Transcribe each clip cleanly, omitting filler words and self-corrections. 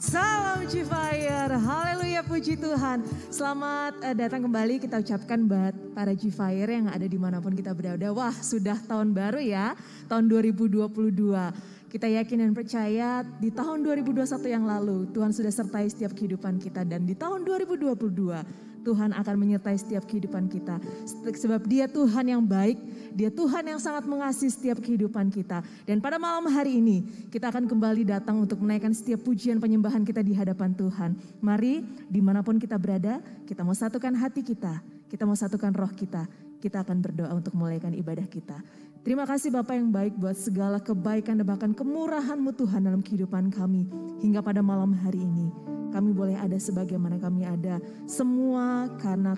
Salam G-Fire, haleluya puji Tuhan. Selamat datang kembali, kita ucapkan buat para G-Fire yang ada dimanapun kita berada. Wah, sudah tahun baru ya, tahun 2022. Kita yakin dan percaya di tahun 2021 yang lalu Tuhan sudah sertai setiap kehidupan kita. Dan di tahun 2022 Tuhan akan menyertai setiap kehidupan kita. Sebab Dia Tuhan yang baik, Dia Tuhan yang sangat mengasihi setiap kehidupan kita. Dan pada malam hari ini kita akan kembali datang untuk menaikkan setiap pujian penyembahan kita di hadapan Tuhan. Mari dimanapun kita berada, kita mau satukan hati kita mau satukan roh kita akan berdoa untuk memulaikan ibadah kita. Terima kasih Bapa yang baik buat segala kebaikan dan bahkan kemurahan-Mu Tuhan dalam kehidupan kami. Hingga pada malam hari ini kami boleh ada sebagaimana kami ada. Semua karena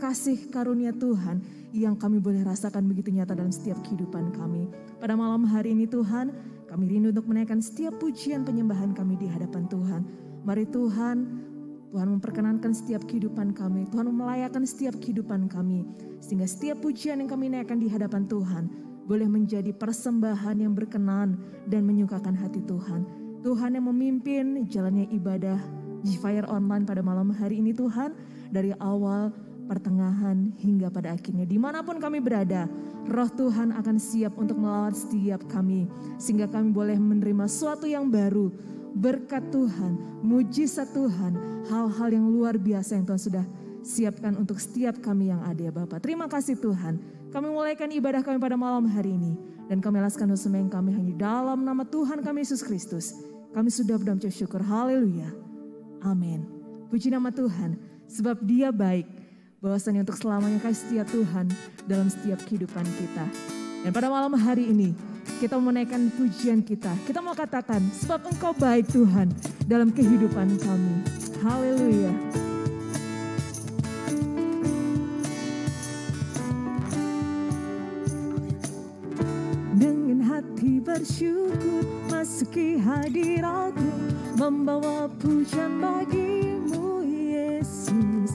kasih karunia Tuhan yang kami boleh rasakan begitu nyata dalam setiap kehidupan kami. Pada malam hari ini Tuhan, kami rindu untuk menaikkan setiap pujian penyembahan kami di hadapan Tuhan. Mari Tuhan memperkenankan setiap kehidupan kami. Tuhan melayakkan setiap kehidupan kami. Sehingga setiap pujian yang kami naikkan di hadapan Tuhan boleh menjadi persembahan yang berkenan dan menyukakan hati Tuhan. Tuhan yang memimpin jalannya ibadah G-Fire Online pada malam hari ini Tuhan. Dari awal, pertengahan, hingga pada akhirnya. Dimanapun kami berada, roh Tuhan akan siap untuk melawat setiap kami. Sehingga kami boleh menerima sesuatu yang baru. Berkat Tuhan, mujizat Tuhan, hal-hal yang luar biasa yang Tuhan sudah siapkan untuk setiap kami yang ada ya Bapak. Terima kasih Tuhan. Kami mulaikan ibadah kami pada malam hari ini. Dan kami alaskan sembahyang kami hanya dalam nama Tuhan kami Yesus Kristus. Kami sudah berdoa mengucap syukur. Haleluya. Amin. Puji nama Tuhan. Sebab Dia baik. Bahwasanya untuk selamanya kasih setia Tuhan dalam setiap kehidupan kita. Dan pada malam hari ini kita mau menaikkan pujian kita. Kita mau katakan sebab Engkau baik Tuhan dalam kehidupan kami. Haleluya. Dengan hati bersyukur masuki hadirat-Mu, membawa pujian bagi-Mu Yesus.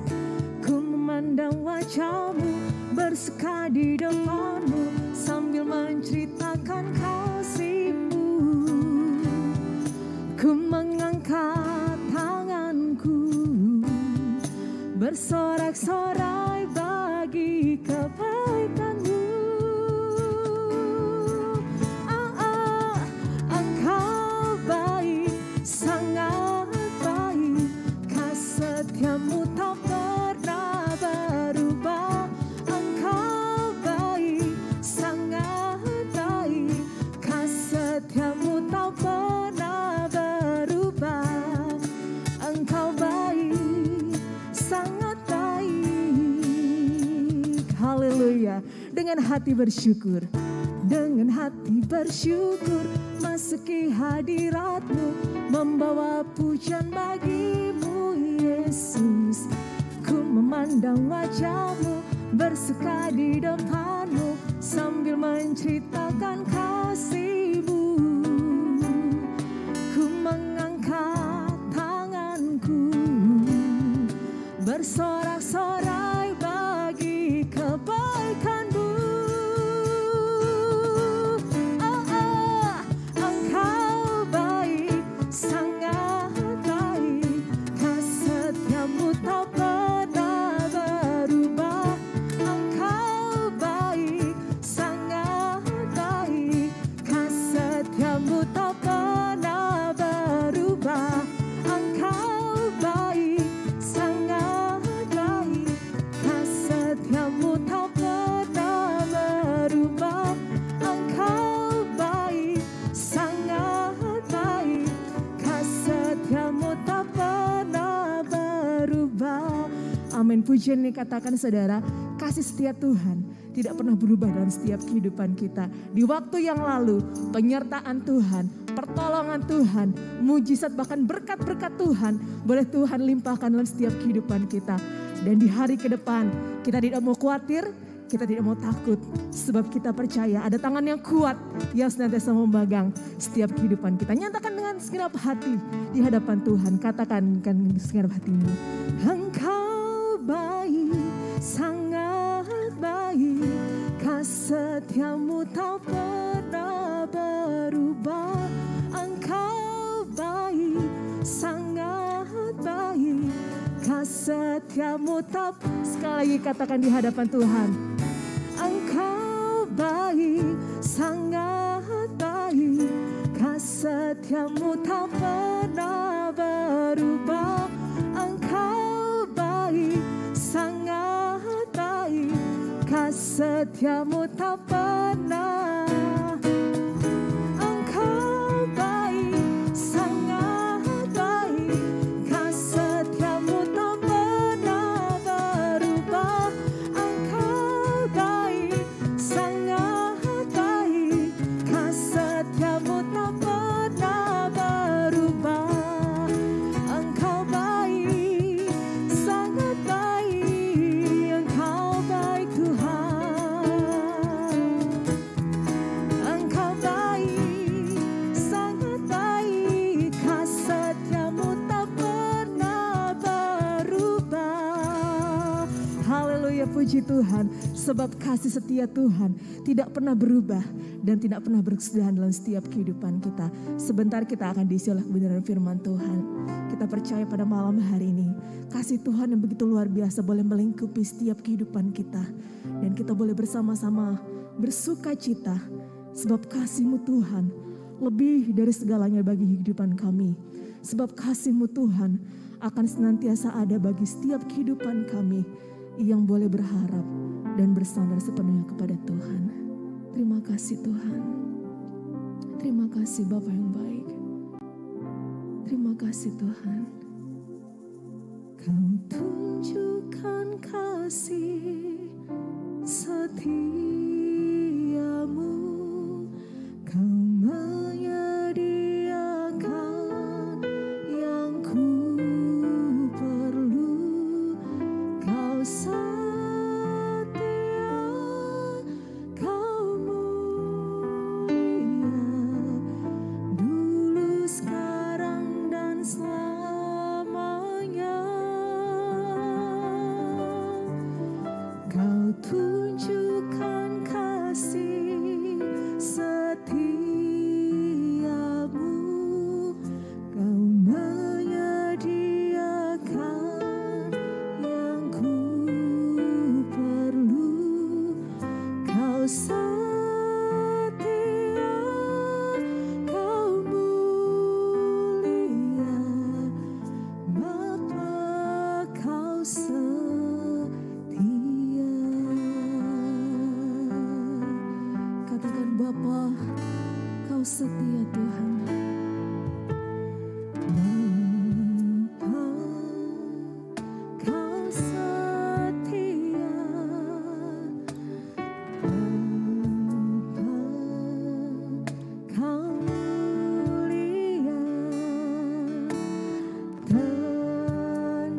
Ku memandang wajah-Mu, bersuka di depan-Mu, sambil menceritakan kasih-Mu. Ku mengangkat tanganku, bersorak-sorai bagi kebaikan-Mu. Engkau baik, sangat baik, kasih-Mu tak pernah berubah. Engkau baik, sangat baik, kasih-Mu tak pernah berubah. Engkau baik, sangat baik. Haleluya. Dengan hati bersyukur, dengan hati bersyukur masuki hadirat-Mu, membawa pujian bagi-Mu Yesus. Ku memandang wajah-Mu, bersuka di depan-Mu, sambil menceritakan kasih-Mu. Ku mengangkat tanganku, bersorak-sorai bagi kebaikan-Mu. Engkau baik, sangat baik, kasih-Mu tak pernah berubah. Engkau baik, sangat baik, kasih-Mu tak pernah berubah. Engkau baik, sangat baik, kasih-Mu tak pernah berubah. Engkau baik, sangat baik, kasih-Mu tak pernah berubah. Amin. Pujian ini katakan saudara, kasih setia Tuhan tidak pernah berubah dalam setiap kehidupan kita. Di waktu yang lalu, penyertaan Tuhan, pertolongan Tuhan, mujizat bahkan berkat-berkat Tuhan, boleh Tuhan limpahkan dalam setiap kehidupan kita. Dan di hari ke depan, kita tidak mau khawatir, kita tidak mau takut. Sebab kita percaya ada tangan yang kuat yang senantiasa memegang setiap kehidupan kita. Nyatakan dengan segenap hati di hadapan Tuhan. Katakan dengan segenap hatimu. Engkau baik, sangat baik, kasih-Mu tak pernah berubah. Engkau baik, sangat setiamu tak. Sekali lagi katakan di hadapan Tuhan. Engkau baik, sangat baik, kasih setiamu tak pernah berubah. Engkau baik, sangat baik, kasih setiamu tak pernah. Engkau baik, sangat baik, kasih setiamu tak pernah berubah. Engkau baik, sangat baik, kasih setiamu tak pernah berubah. Engkau baik, sangat baik, Engkau baik Tuhan. Engkau baik, sangat baik, kasih setiamu tak pernah berubah. Haleluya, puji Tuhan. Sebab kasih setia Tuhan tidak pernah berubah dan tidak pernah berkesudahan dalam setiap kehidupan kita. Sebentar kita akan diisi oleh kebenaran firman Tuhan. Kita percaya pada malam hari ini kasih Tuhan yang begitu luar biasa boleh melingkupi setiap kehidupan kita. Dan kita boleh bersama-sama bersuka cita. Sebab kasih-Mu Tuhan lebih dari segalanya bagi kehidupan kami. Sebab kasih-Mu Tuhan akan senantiasa ada bagi setiap kehidupan kami yang boleh berharap dan bersandar sepenuhnya kepada Tuhan. Terima kasih Tuhan. Terima kasih Bapa yang baik. Terima kasih Tuhan. Kau tunjukkan kasih setiamu. Kau menyediakan yang ku perlu. Kau setia, kau mulia, dulu, sekarang, dan selamanya. Kau tunjukkan kasih setiamu. Kau menyediakan yang ku perlu. Kau setia, kau mulia, Bapa kau setia. Katakan Bapa kau setia Tuhan. Bapa kau setia. Bapa kau mulia. Tenanglah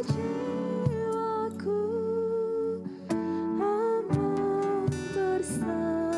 jiwaku, aman bersamamu.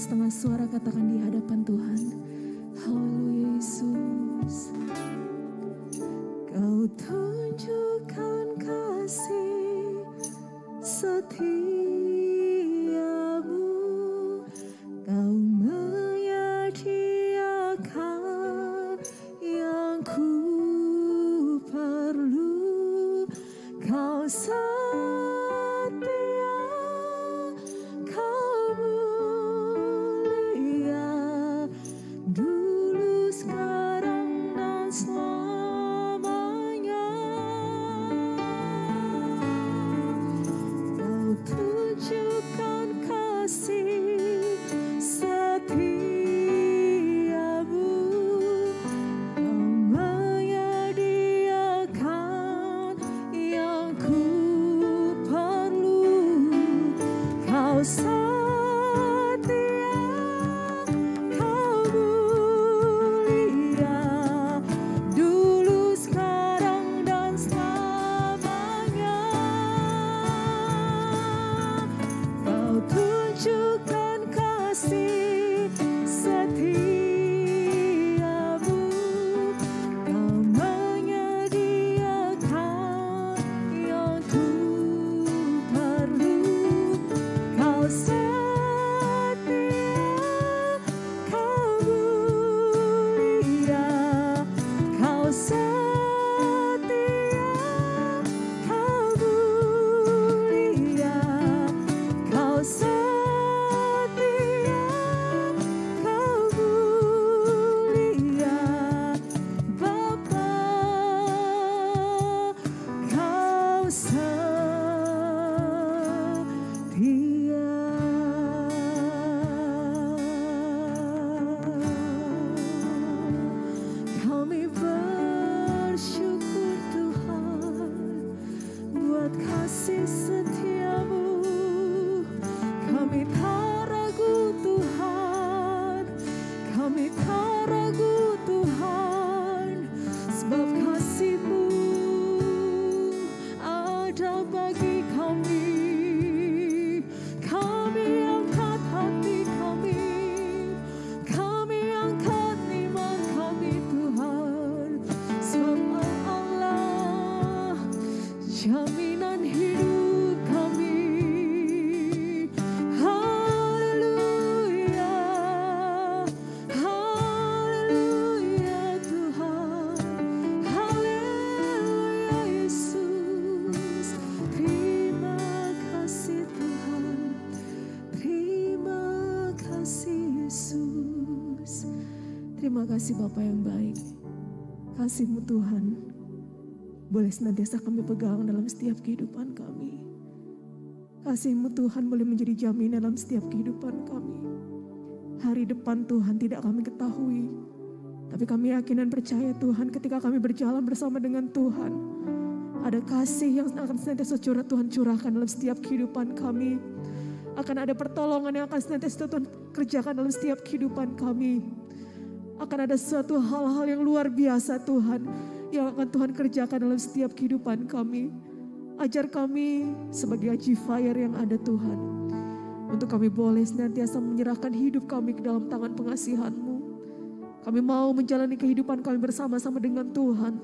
setengah suara katakan di hadapan Tuhan. Haleluya Yesus. Kau tunjukkan kasih setiamu, Kau menyediakan yang ku perlu. Kau setia, Kau mulia, dulu sekarang dan selamanya. Kau tunjukkan kasih setiamu, Kau menyediakan yang ku perlu. Kau setia, Kau mulia, dulu sekarang dan selamanya. Kau tunjukkan kasih setiamu, Kau menyediakan yang ku perlu. Kau setia, Kau mulia, Kau setia, Kau mulia, Kau setia, Kau mulia, Bapa, Kau setia. Kami bersyukur Tuhan buat kasih setiamu. Kami tak ragu Tuhan, kami tak ragu Tuhan, sebab kasih-Mu ada bagi kami. Kami angkat hati kami angkat iman kami Tuhan, sebab Allah jaminan hidup kami. Haleluya, haleluya Tuhan, haleluya Yesus. Terima kasih Tuhan, terima kasih Yesus. Terima kasih Bapa yang baik. Kasih-Mu Tuhan boleh senantiasa kami pegang dalam setiap kehidupan kami. Kasih-Mu Tuhan boleh menjadi jaminan dalam setiap kehidupan kami. Hari depan Tuhan tidak kami ketahui, tapi kami yakin dan percaya Tuhan ketika kami berjalan bersama dengan Tuhan, ada kasih yang akan senantiasa Tuhan curahkan dalam setiap kehidupan kami. Akan ada pertolongan yang akan senantiasa Tuhan kerjakan dalam setiap kehidupan kami. Akan ada suatu hal-hal yang luar biasa Tuhan yang akan Tuhan kerjakan dalam setiap kehidupan kami. Ajar kami sebagai G-Fire yang ada Tuhan, untuk kami boleh senantiasa menyerahkan hidup kami ke dalam tangan pengasihan-Mu. Kami mau menjalani kehidupan kami bersama-sama dengan Tuhan.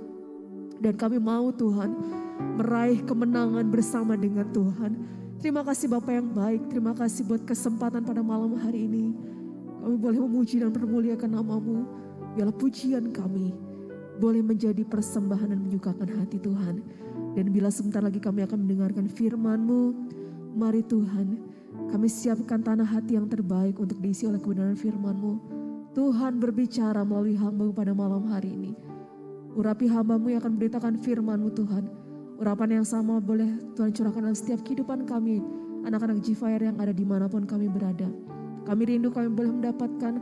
Dan kami mau Tuhan meraih kemenangan bersama dengan Tuhan. Terima kasih Bapa yang baik, terima kasih buat kesempatan pada malam hari ini. Kami boleh memuji dan mempermuliakan nama-Mu. Biarlah pujian kami boleh menjadi persembahan dan menyukakan hati Tuhan. Dan bila sebentar lagi kami akan mendengarkan firman-Mu, mari Tuhan, kami siapkan tanah hati yang terbaik untuk diisi oleh kebenaran firman-Mu. Tuhan berbicara melalui hamba-Mu pada malam hari ini. Urapi hamba-Mu yang akan beritakan firman-Mu Tuhan. Urapan yang sama boleh Tuhan curahkan dalam setiap kehidupan kami, anak-anak G-Fire yang ada dimanapun kami berada. Kami rindu kami boleh mendapatkan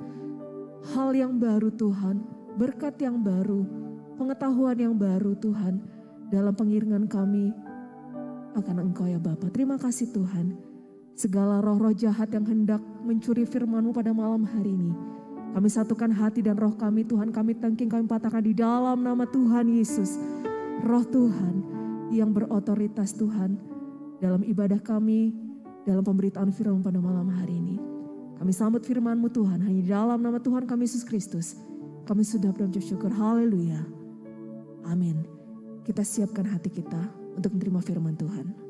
hal yang baru Tuhan, berkat yang baru, pengetahuan yang baru Tuhan, dalam pengiringan kami akan Engkau ya Bapa. Terima kasih Tuhan. Segala roh-roh jahat yang hendak mencuri firman-Mu pada malam hari ini, kami satukan hati dan roh kami Tuhan, kami tengking, kami patahkan di dalam nama Tuhan Yesus. Roh Tuhan yang berotoritas Tuhan dalam ibadah kami, dalam pemberitaan firman pada malam hari ini. Kami Kami sambut firman-Mu Tuhan, hanya di dalam nama Tuhan kami Yesus Kristus. Kami sudah berucap syukur, haleluya. Amin. Kita siapkan hati kita untuk menerima firman Tuhan.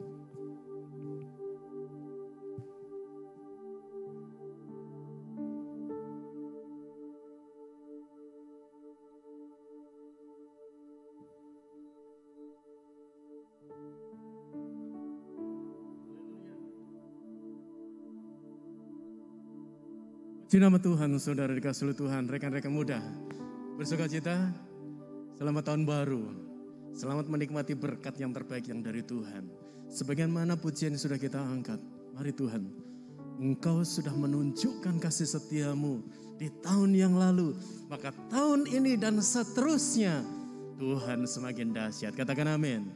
Di nama Tuhan, saudara dikasihi Tuhan, rekan-rekan muda, bersukacita, selamat tahun baru, selamat menikmati berkat yang terbaik yang dari Tuhan. Sebagaimana pujian yang sudah kita angkat, mari Tuhan, Engkau sudah menunjukkan kasih setiamu di tahun yang lalu, maka tahun ini dan seterusnya Tuhan semakin dahsyat. Katakan amin.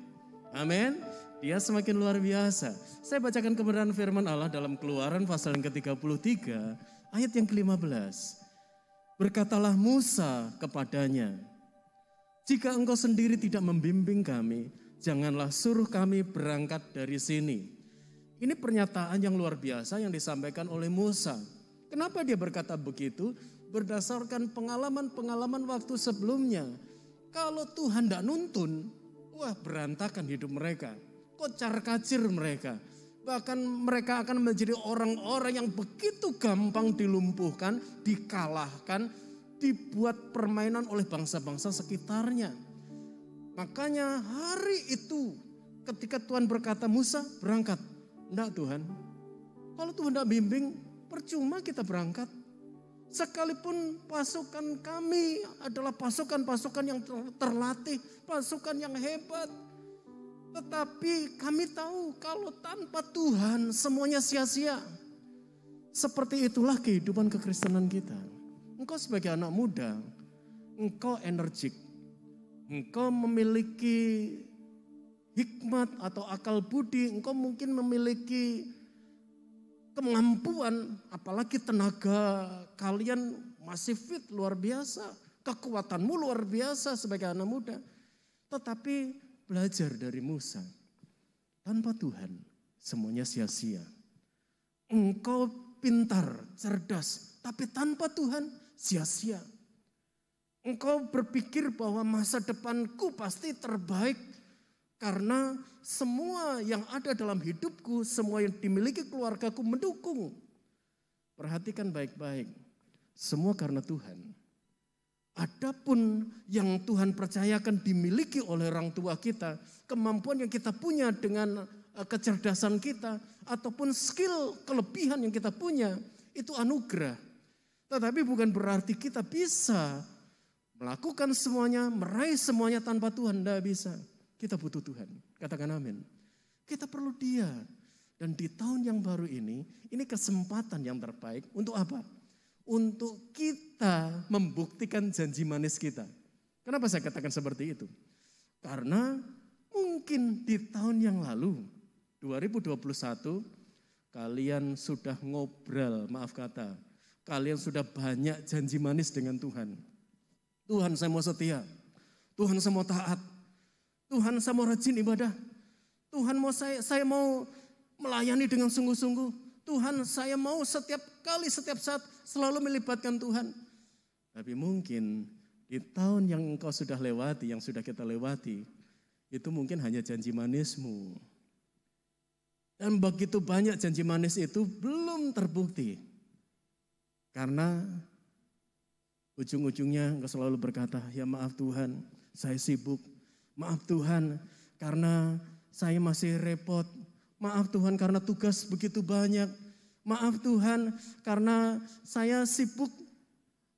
Amin. Dia semakin luar biasa. Saya bacakan kebenaran firman Allah dalam Keluaran pasal yang ke-33 ayat yang ke-15. Berkatalah Musa kepadanya, jika engkau sendiri tidak membimbing kami, janganlah suruh kami berangkat dari sini. Ini pernyataan yang luar biasa yang disampaikan oleh Musa. Kenapa dia berkata begitu? Berdasarkan pengalaman-pengalaman waktu sebelumnya. Kalau Tuhan tidak nuntun, wah berantakan hidup mereka. Kocar-kacir mereka. Bahkan mereka akan menjadi orang-orang yang begitu gampang dilumpuhkan, dikalahkan, dibuat permainan oleh bangsa-bangsa sekitarnya. Makanya hari itu ketika Tuhan berkata, Musa berangkat. Enggak Tuhan, kalau Tuhan tidak bimbing, percuma kita berangkat. Sekalipun pasukan kami adalah pasukan-pasukan yang terlatih, pasukan yang hebat. Tetapi kami tahu kalau tanpa Tuhan semuanya sia-sia. Seperti itulah kehidupan kekristenan kita. Engkau sebagai anak muda, engkau energik. Engkau memiliki hikmat atau akal budi, engkau mungkin memiliki kemampuan, apalagi tenaga kalian masih fit, luar biasa. Kekuatanmu luar biasa sebagai anak muda. Tetapi belajar dari Musa, tanpa Tuhan semuanya sia-sia. Engkau pintar, cerdas, tapi tanpa Tuhan sia-sia. Engkau berpikir bahwa masa depanku pasti terbaik karena semua yang ada dalam hidupku, semua yang dimiliki keluargaku mendukung. Perhatikan baik-baik, semua karena Tuhan. Adapun yang Tuhan percayakan dimiliki oleh orang tua kita, kemampuan yang kita punya dengan kecerdasan kita, ataupun skill, kelebihan yang kita punya, itu anugerah. Tetapi bukan berarti kita bisa melakukan semuanya, meraih semuanya tanpa Tuhan, tidak bisa. Kita butuh Tuhan, katakan amin. Kita perlu Dia. Dan di tahun yang baru ini kesempatan yang terbaik untuk apa? Untuk kita membuktikan janji manis kita. Kenapa saya katakan seperti itu? Karena mungkin di tahun yang lalu, 2021, kalian sudah ngobrol, maaf kata, kalian sudah banyak janji manis dengan Tuhan. Tuhan saya mau setia, Tuhan saya mau taat, Tuhan saya mau rajin ibadah, Tuhan mau saya mau melayani dengan sungguh-sungguh. Tuhan saya mau setiap kali, setiap saat selalu melibatkan Tuhan. Tapi mungkin di tahun yang engkau sudah lewati, yang sudah kita lewati, itu mungkin hanya janji manismu. Dan begitu banyak janji manis itu belum terbukti. Karena ujung-ujungnya engkau selalu berkata, ya maaf Tuhan, saya sibuk. Maaf Tuhan, karena saya masih repot. Maaf Tuhan karena tugas begitu banyak. Maaf Tuhan karena saya sibuk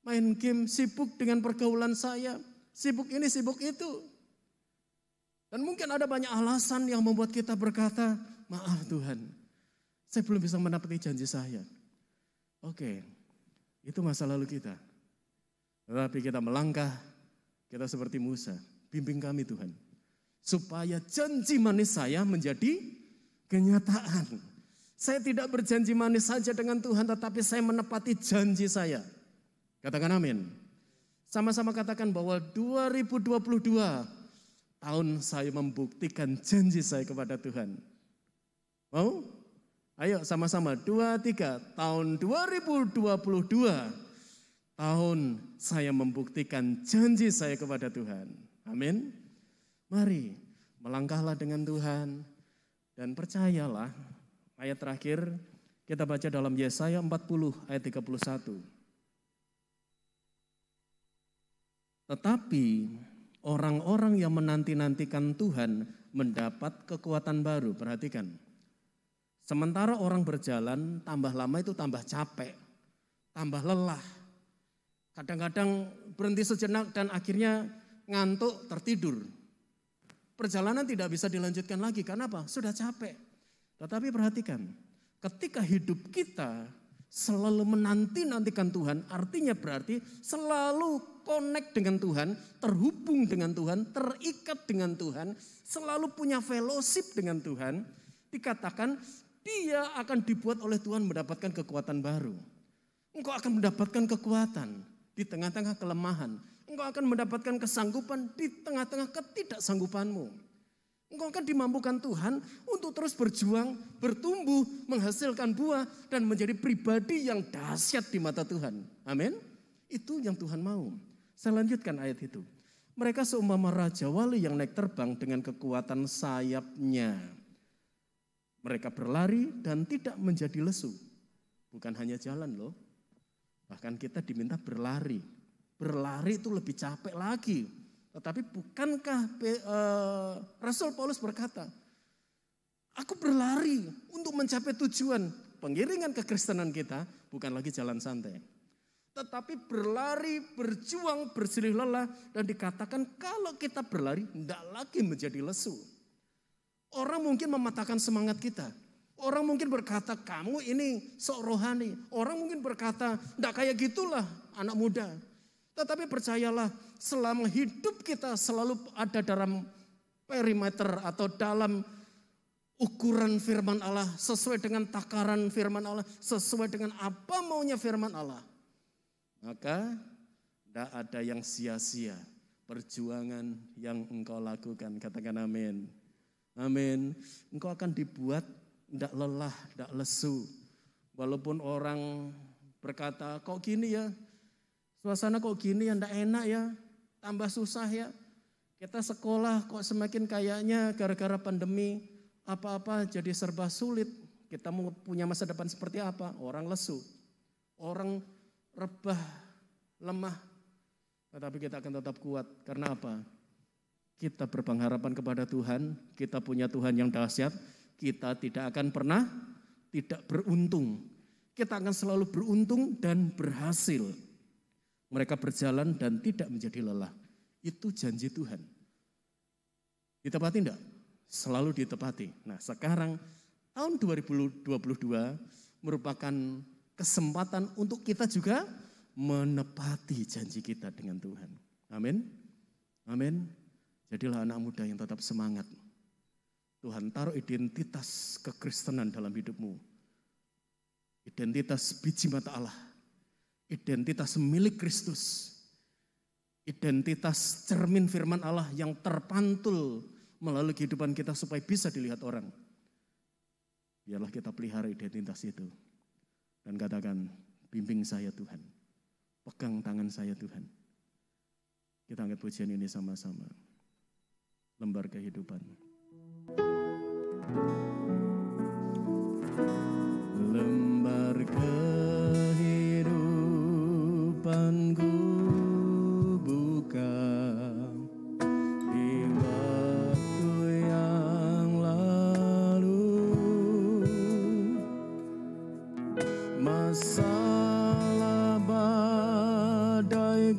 main game, sibuk dengan pergaulan saya. Sibuk ini, sibuk itu. Dan mungkin ada banyak alasan yang membuat kita berkata, maaf Tuhan, saya belum bisa mendapati janji saya. Oke, itu masa lalu kita. Tetapi kita melangkah, kita seperti Musa. Bimbing kami Tuhan. Supaya janji manis saya menjadi kenyataan. Saya tidak berjanji manis saja dengan Tuhan, tetapi saya menepati janji saya. Katakan amin. Sama-sama katakan bahwa 2022 tahun saya membuktikan janji saya kepada Tuhan. Mau? Ayo sama-sama 2, 3. Tahun 2022. Tahun saya membuktikan janji saya kepada Tuhan. Amin. Mari melangkahlah dengan Tuhan. Dan percayalah, ayat terakhir kita baca dalam Yesaya 40 ayat 31. Tetapi orang-orang yang menanti-nantikan Tuhan mendapat kekuatan baru. Perhatikan. Sementara orang berjalan tambah lama itu tambah capek, tambah lelah. Kadang-kadang berhenti sejenak dan akhirnya ngantuk tertidur. Perjalanan tidak bisa dilanjutkan lagi, karena apa? Sudah capek. Tetapi perhatikan, ketika hidup kita selalu menanti-nantikan Tuhan, artinya berarti selalu connect dengan Tuhan, terhubung dengan Tuhan, terikat dengan Tuhan, selalu punya fellowship dengan Tuhan, dikatakan dia akan dibuat oleh Tuhan mendapatkan kekuatan baru. Engkau akan mendapatkan kekuatan di tengah-tengah kelemahan. Engkau akan mendapatkan kesanggupan di tengah-tengah ketidaksanggupanmu. Engkau akan dimampukan Tuhan untuk terus berjuang, bertumbuh, menghasilkan buah, dan menjadi pribadi yang dahsyat di mata Tuhan. Amin. Itu yang Tuhan mau. Saya lanjutkan ayat itu. Mereka seumpama raja wali yang naik terbang dengan kekuatan sayapnya. Mereka berlari dan tidak menjadi lesu. Bukan hanya jalan loh. Bahkan kita diminta berlari. Berlari itu lebih capek lagi. Tetapi bukankah Rasul Paulus berkata, aku berlari untuk mencapai tujuan. Pengiringan kekristenan kita bukan lagi jalan santai. Tetapi berlari, berjuang, bersilih lelah. Dan dikatakan kalau kita berlari tidak lagi menjadi lesu. Orang mungkin mematahkan semangat kita. Orang mungkin berkata, kamu ini sok rohani. Orang mungkin berkata, enggak kayak gitulah anak muda. Tetapi percayalah, selama hidup kita selalu ada dalam perimeter atau dalam ukuran firman Allah. Sesuai dengan takaran firman Allah. Sesuai dengan apa maunya firman Allah. Maka enggak ada yang sia-sia perjuangan yang engkau lakukan. Katakan amin. Amin. Engkau akan dibuat tidak lelah, tidak lesu. Walaupun orang berkata, kok gini ya? Suasana kok gini ya, tidak enak ya? Tambah susah ya? Kita sekolah kok semakin kayaknya gara-gara pandemi apa-apa jadi serba sulit. Kita mau punya masa depan seperti apa? Orang lesu. Orang rebah, lemah. Tetapi kita akan tetap kuat. Karena apa? Kita berpengharapan kepada Tuhan, kita punya Tuhan yang dahsyat, kita tidak akan pernah tidak beruntung. Kita akan selalu beruntung dan berhasil. Mereka berjalan dan tidak menjadi lelah. Itu janji Tuhan. Ditepati enggak? Selalu ditepati. Nah sekarang tahun 2022 merupakan kesempatan untuk kita juga menepati janji kita dengan Tuhan. Amin. Amin. Jadilah anak muda yang tetap semangat. Tuhan taruh identitas kekristenan dalam hidupmu. Identitas biji mata Allah. Identitas milik Kristus. Identitas cermin firman Allah yang terpantul melalui kehidupan kita supaya bisa dilihat orang. Biarlah kita pelihara identitas itu. Dan katakan, bimbing saya Tuhan. Pegang tangan saya Tuhan. Kita angkat pujian ini sama-sama. Lembar kehidupan. Lembar kehidupanku buka di waktu yang lalu. Masalah badai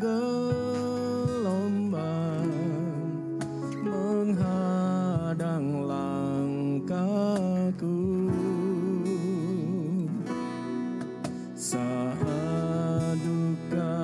menghadang langkahku. Saat duka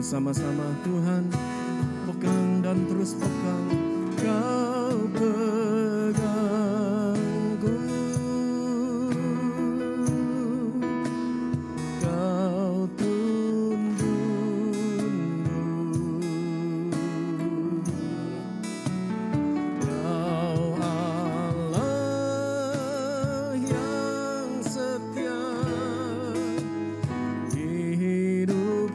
Bersama-sama Tuhan, pegang dan terus pegang. Kau pegangku, kau tuntun, kau Allah yang setia di hidupku.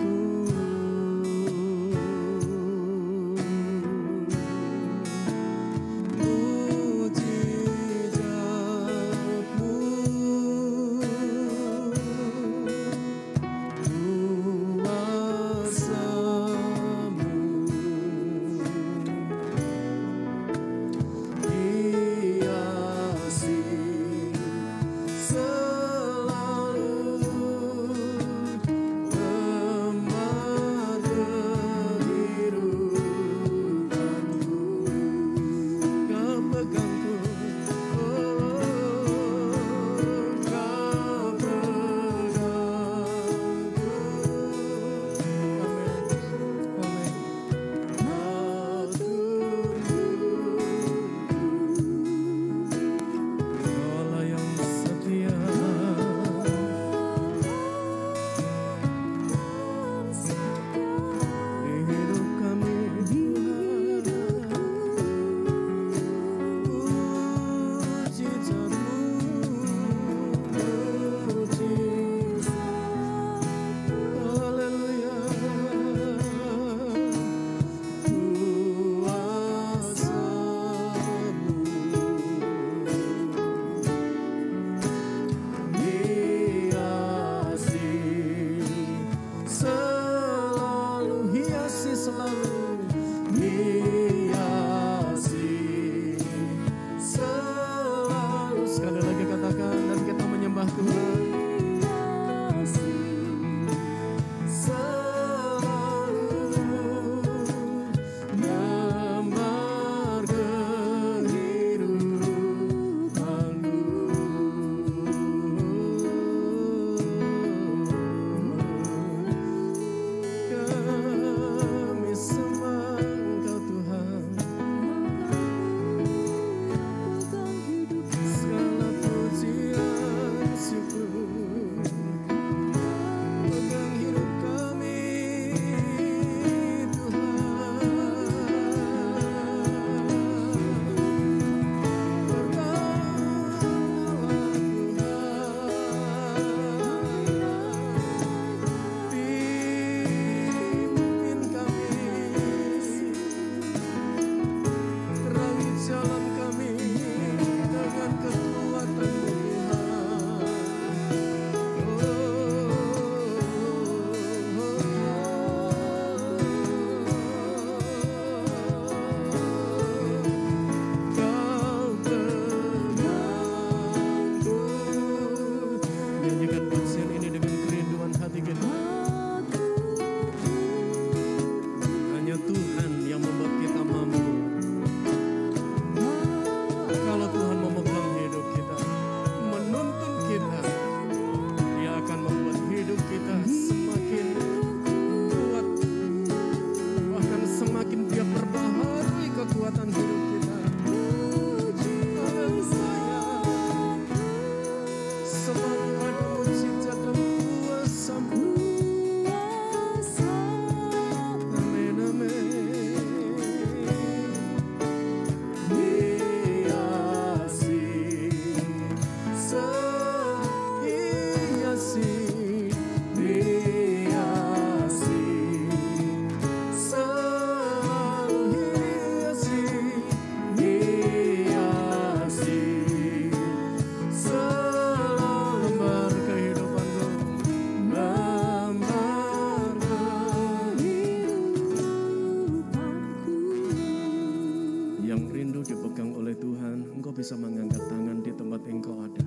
bisa mengangkat tangan di tempat engkau ada.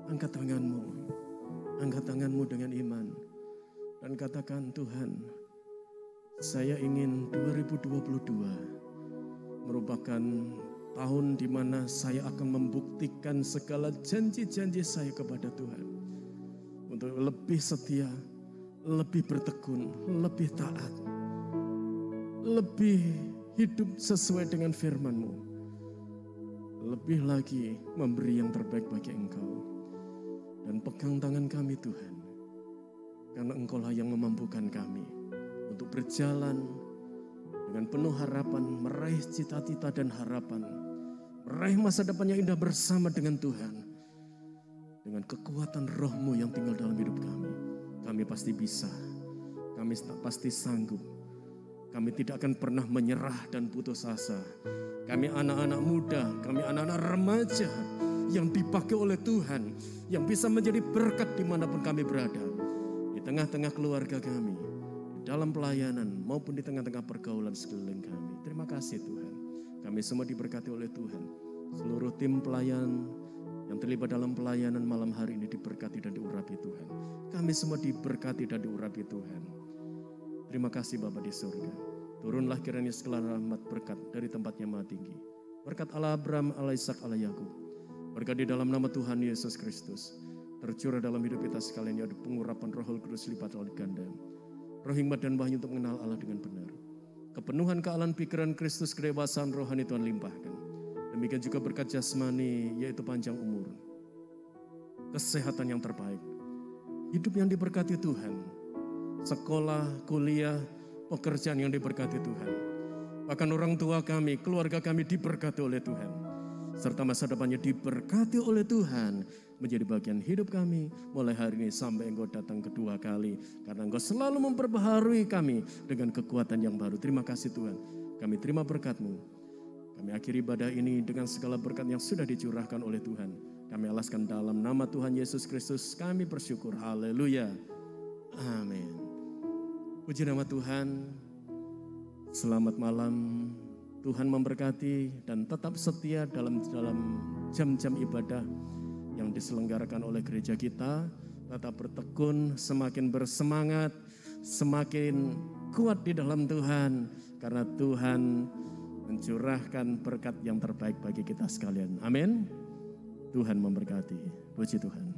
Angkat tanganmu dengan iman. Dan katakan, Tuhan, saya ingin 2022 merupakan tahun di mana saya akan membuktikan segala janji-janji saya kepada Tuhan. Untuk lebih setia, lebih bertekun, lebih taat, lebih hidup sesuai dengan firman-Mu. Lebih lagi memberi yang terbaik bagi Engkau. Dan pegang tangan kami Tuhan, karena Engkau lah yang memampukan kami untuk berjalan dengan penuh harapan, meraih cita-cita dan harapan, meraih masa depan yang indah bersama dengan Tuhan. Dengan kekuatan Roh-Mu yang tinggal dalam hidup kami pasti bisa, kami pasti sanggup. Kami tidak akan pernah menyerah dan putus asa. Kami anak-anak muda, kami anak-anak remaja yang dipakai oleh Tuhan, yang bisa menjadi berkat dimanapun kami berada. Di tengah-tengah keluarga kami, di dalam pelayanan maupun di tengah-tengah pergaulan sekeliling kami. Terima kasih Tuhan, kami semua diberkati oleh Tuhan. Seluruh tim pelayan yang terlibat dalam pelayanan malam hari ini diberkati dan diurapi Tuhan. Kami semua diberkati dan diurapi Tuhan. Terima kasih Bapa di surga. Turunlah kiranya segala rahmat berkat dari tempatnya maha tinggi. Berkat Allah Abraham, Allah Ishak, Allah Yakub. Berkat di dalam nama Tuhan Yesus Kristus. Tercurah dalam hidup kita sekalian, ada pengurapan Roh Kudus lipat kali ganda. Roh hikmat dan wahyu untuk mengenal Allah dengan benar. Kepenuhan kealahan pikiran Kristus, kedewasaan rohani Tuhan limpahkan. Demikian juga berkat jasmani, yaitu panjang umur, kesehatan yang terbaik, hidup yang diberkati Tuhan, sekolah, kuliah, pekerjaan yang diberkati Tuhan. Bahkan orang tua kami, keluarga kami diberkati oleh Tuhan. Serta masa depannya diberkati oleh Tuhan. Menjadi bagian hidup kami mulai hari ini sampai Engkau datang kedua kali. Karena Engkau selalu memperbaharui kami dengan kekuatan yang baru. Terima kasih Tuhan. Kami terima berkat-Mu. Kami akhiri ibadah ini dengan segala berkat yang sudah dicurahkan oleh Tuhan. Kami alaskan dalam nama Tuhan Yesus Kristus. Kami bersyukur. Haleluya. Amin. Puji nama Tuhan. Selamat malam. Tuhan memberkati dan tetap setia dalam jam-jam ibadah yang diselenggarakan oleh gereja kita. Tetap bertekun, semakin bersemangat, semakin kuat di dalam Tuhan. Karena Tuhan mencurahkan berkat yang terbaik bagi kita sekalian. Amin. Tuhan memberkati. Puji Tuhan.